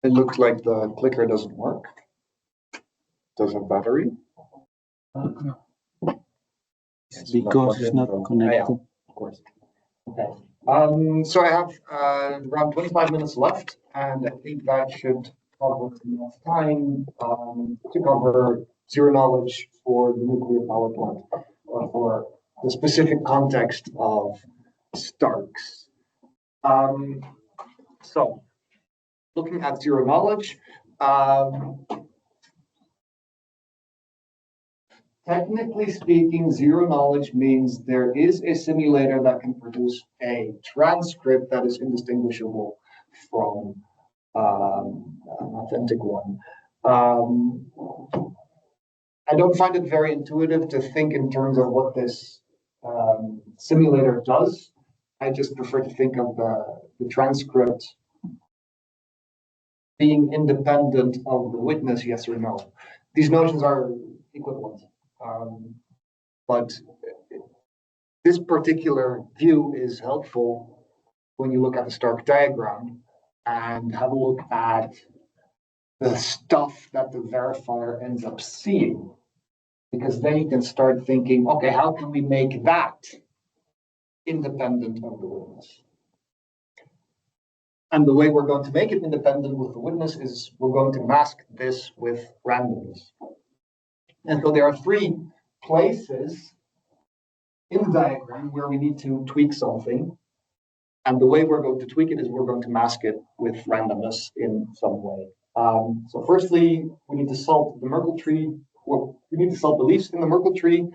It looks like the clicker doesn't work. Does have battery. Because it's not connected. Yeah, of course. Okay. So I have around 25 minutes left, and I think that should cover enough time to cover zero knowledge for the nuclear power plant, or for the specific context of Starks. So, looking at zero knowledge, technically speaking, zero knowledge means there is a simulator that can produce a transcript that is indistinguishable from an authentic one. I don't find it very intuitive to think in terms of what this simulator does. I just prefer to think of the transcript being independent of the witness, yes or no. These notions are equivalent. But this particular view is helpful when you look at the Stark diagram and have a look at the stuff that the verifier ends up seeing. Because then you can start thinking, okay, how can we make that independent of the witness? And the way we're going to make it independent with the witness is we're going to mask this with randomness. And so there are three places in the diagram where we need to tweak something. And the way we're going to tweak it is we're going to mask it with randomness in some way. So firstly, we need to solve the Merkle tree. Well, we need to solve the leaves in the Merkle tree,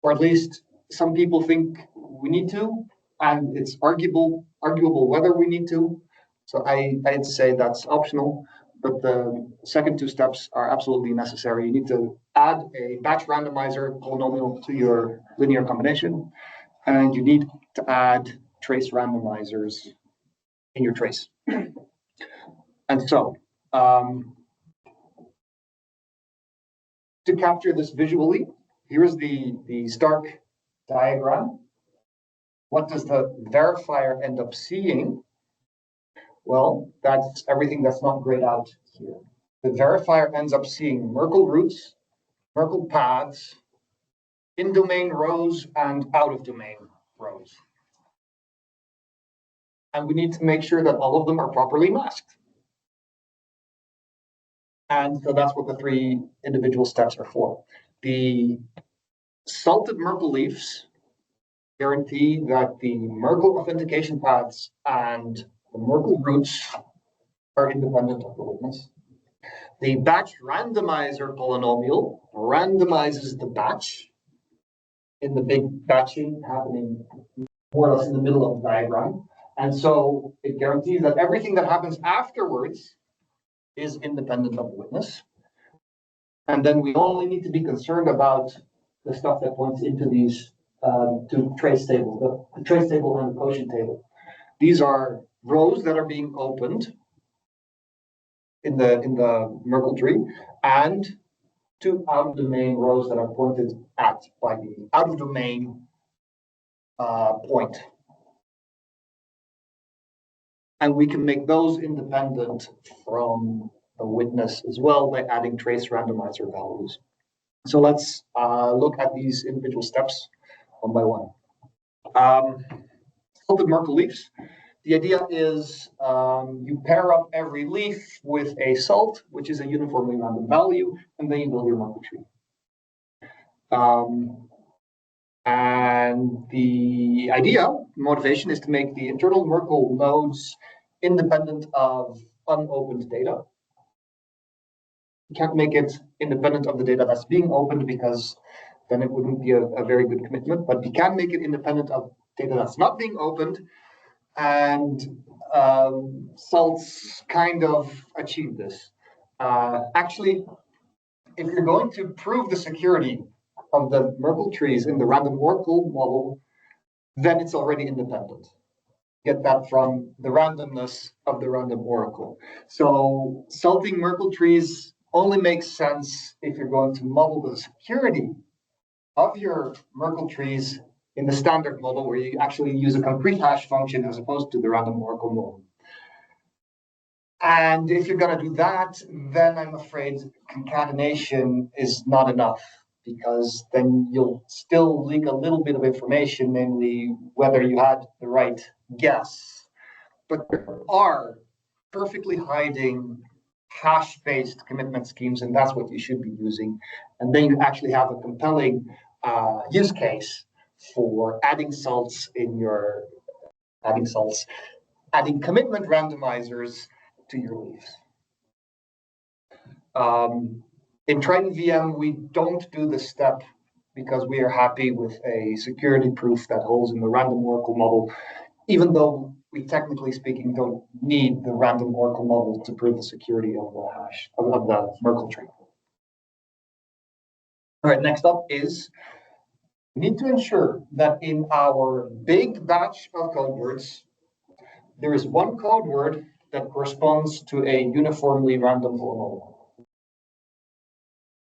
or at least some people think we need to, and it's arguable whether we need to. So I'd say that's optional, but the second two steps are absolutely necessary. You need to add a batch randomizer polynomial to your linear combination, and you need to add trace randomizers in your trace. And so, to capture this visually, here's the Stark diagram. What does the verifier end up seeing? Well, that's everything that's not grayed out here. The verifier ends up seeing Merkle roots, Merkle paths, in domain rows, and out of domain rows. And we need to make sure that all of them are properly masked. And so that's what the three individual steps are for. The salted Merkle leaves guarantee that the Merkle authentication paths and the Merkle roots are independent of the witness. The batch randomizer polynomial randomizes the batch in the big batching happening more or less in the middle of the diagram. And so it guarantees that everything that happens afterwards is independent of the witness. And then we only need to be concerned about the stuff that points into these two trace tables, the trace table and the quotient table. These are rows that are being opened in the Merkle tree, and two out of domain rows that are pointed at by the out of domain point. And we can make those independent from the witness as well by adding trace randomizer values. So let's look at these individual steps one by one. Salted Merkle leaves. The idea is you pair up every leaf with a salt, which is a uniformly random value, and then you build your Merkle tree. And the motivation is to make the internal Merkle nodes independent of unopened data. You can't make it independent of the data that's being opened because then it wouldn't be a very good commitment, but you can make it independent of data that's not being opened, and salts kind of achieve this. Actually, if you're going to prove the security of the Merkle trees in the random oracle model, then it's already independent. Get that from the randomness of the random oracle. So salting Merkle trees only makes sense if you're going to model the security of your Merkle trees in the standard model, where you actually use a concrete hash function as opposed to the random oracle model. And if you're going to do that, then I'm afraid concatenation is not enough, because then you'll still leak a little bit of information, namely whether you had the right guess. But there are perfectly hiding hash-based commitment schemes, and that's what you should be using. And then you actually have a compelling use case for adding commitment randomizers to your leaves. In Triton VM, we don't do this step because we are happy with a security proof that holds in the random oracle model, even though we technically speaking don't need the random oracle model to prove the security of the hash of the Merkle tree. All right, next up is we need to ensure that in our big batch of code words, there is one code word that corresponds to a uniformly random model.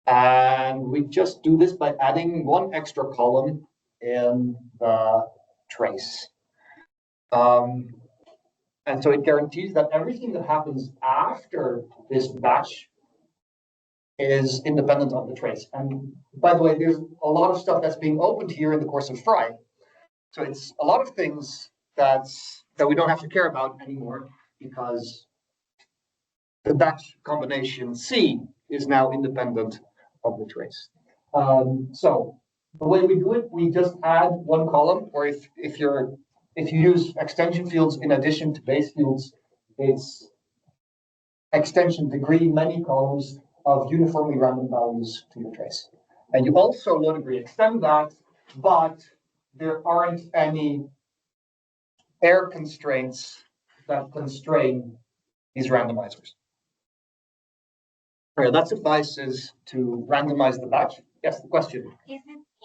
And we just do this by adding one extra column in the trace. And so it guarantees that everything that happens after this batch is independent of the trace. And by the way, there's a lot of stuff that's being opened here in the course of Fry. So it's a lot of things that we don't have to care about anymore, because the batch combination C is now independent of the trace. So the way we do it, we just add one column, or if you use extension fields in addition to base fields, it's extension degree many columns of uniformly random values to your trace. And you also low degree extend that, but there aren't any error constraints that constrain these randomizers. All right, that suffices to randomize the batch. Yes, the question. Is it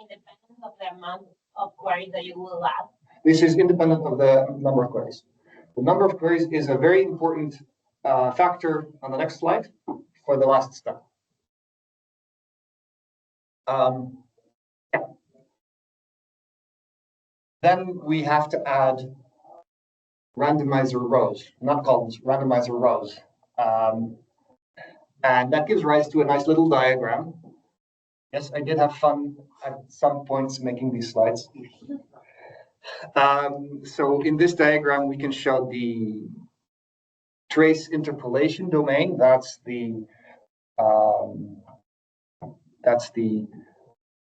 independent of the amount of queries that you will add? This is independent of the number of queries. The number of queries is a very important factor on the next slide for the last step. Yeah. Then we have to add randomizer rows, not columns, randomizer rows. And that gives rise to a nice little diagram. Yes, I did have fun at some points making these slides. So in this diagram, we can show the trace interpolation domain. That's the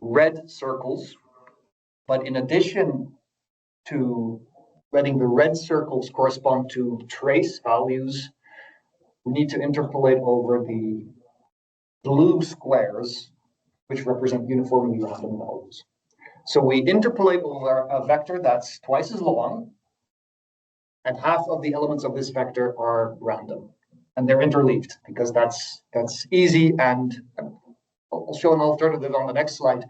red circles. But in addition to letting the red circles correspond to trace values, we need to interpolate over the blue squares, which represent uniformly random values. So we interpolate over a vector that's twice as long, and half of the elements of this vector are random. And they're interleaved because that's easy, and I'll show an alternative on the next slide.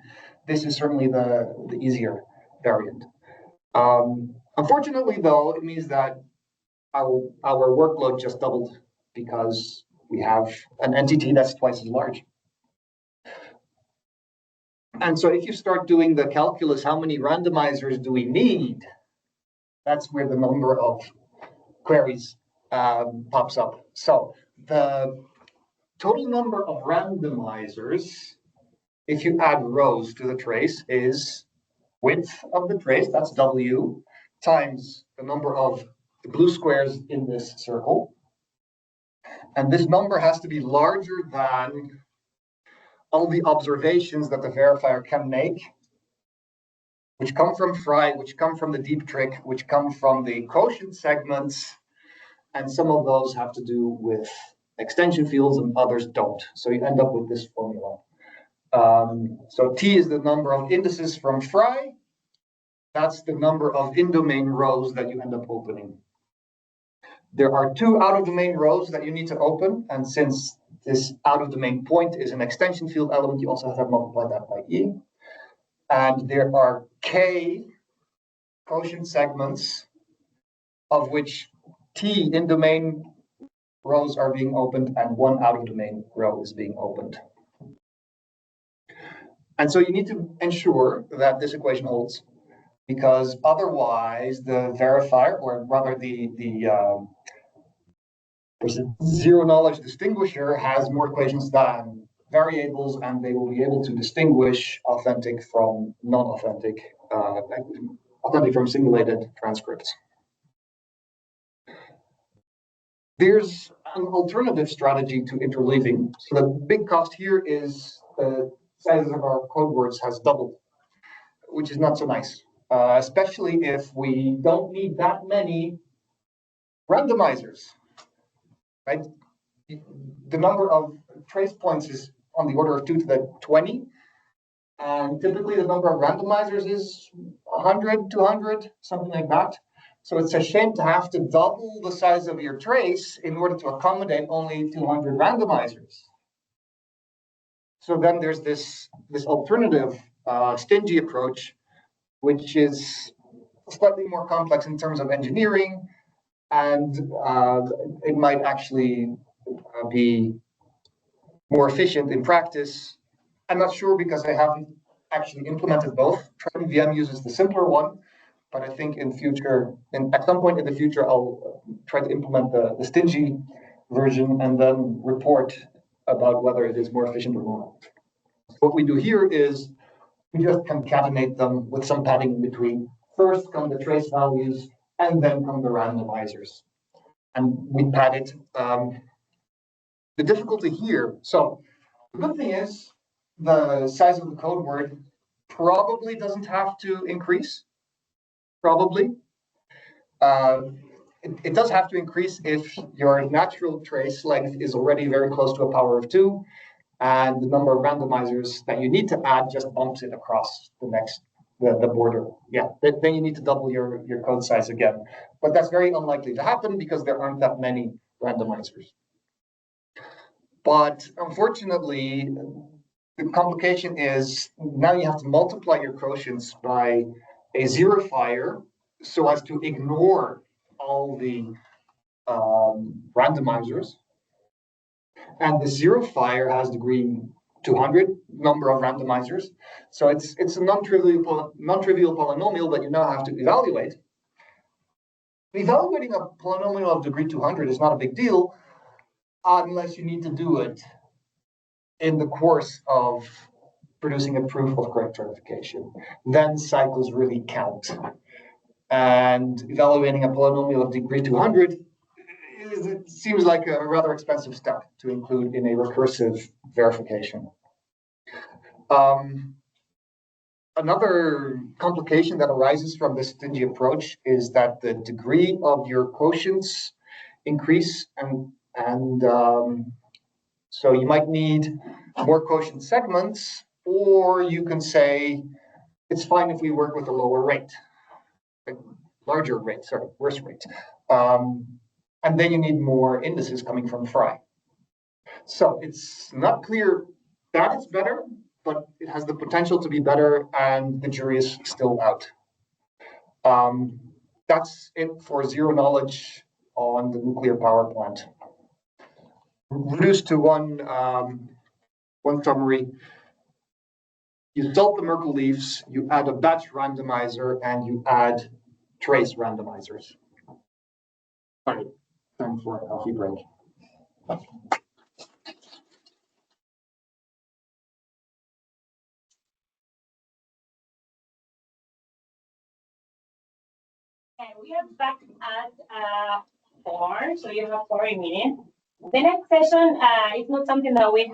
This is certainly the easier variant. Unfortunately, though, it means that our workload just doubled because we have an entity that's twice as large. And so if you start doing the calculus, how many randomizers do we need? That's where the number of queries pops up. So the total number of randomizers, if you add rows to the trace, is width of the trace, that's W, times the number of the blue squares in this circle. And this number has to be larger than all the observations that the verifier can make, which come from Fry, which come from the deep trick, which come from the quotient segments, and some of those have to do with extension fields and others don't. So you end up with this formula. So T is the number of indices from Fry. That's the number of in-domain rows that you end up opening. There are two out-of-domain rows that you need to open, and since this out-of-domain point is an extension field element, you also have to multiply that by E. And there are K quotient segments, of which T in-domain rows are being opened and one out-of-domain row is being opened. And so you need to ensure that this equation holds, because otherwise the verifier, or rather the There's a zero knowledge distinguisher has more equations than variables, and they will be able to distinguish authentic from non-authentic, authentic from simulated transcripts. There's an alternative strategy to interleaving. So the big cost here is the size of our code words has doubled, which is not so nice, especially if we don't need that many randomizers, right? The number of trace points is on the order of 2 to the 20. And typically the number of randomizers is 100, 200, something like that. So it's a shame to have to double the size of your trace in order to accommodate only 200 randomizers. So then there's this alternative stingy approach, which is slightly more complex in terms of engineering, and it might actually be more efficient in practice. I'm not sure because I haven't actually implemented both. TryVM uses the simpler one, but I think in future, and at some point in the future, I'll try to implement the stingy version and then report about whether it is more efficient or not. What we do here is we just concatenate them with some padding in between. First come the trace values, and then come the randomizers. And we pad it. The difficulty here, so the good thing is the size of the code word probably doesn't have to increase. Probably. It does have to increase if your natural trace length is already very close to a power of 2, and the number of randomizers that you need to add just bumps it across the border. Yeah, then you need to double your code size again. But that's very unlikely to happen because there aren't that many randomizers. But unfortunately, the complication is now you have to multiply your quotients by a zerofier so as to ignore all the randomizers. And the zerofier has degree 200 number of randomizers. So it's a non-trivial polynomial that you now have to evaluate. Evaluating a polynomial of degree 200 is not a big deal unless you need to do it in the course of producing a proof of correct verification. Then cycles really count. And evaluating a polynomial of degree 200 it seems like a rather expensive step to include in a recursive verification. Another complication that arises from this stingy approach is that the degree of your quotients increase, and so you might need more quotient segments, or you can say it's fine if we work with a lower rate, a larger rate, sorry, worse rate. And then you need more indices coming from Frye. So it's not clear that it's better, but it has the potential to be better, and the jury is still out. That's it for zero knowledge on the nuclear power plant. Reduced to one summary. You salt the Merkle leaves, you add a batch randomizer, and you add trace randomizers. All right, time for a coffee break. Okay, we are back at 4, so you have 4 minutes. The next session is not something that we have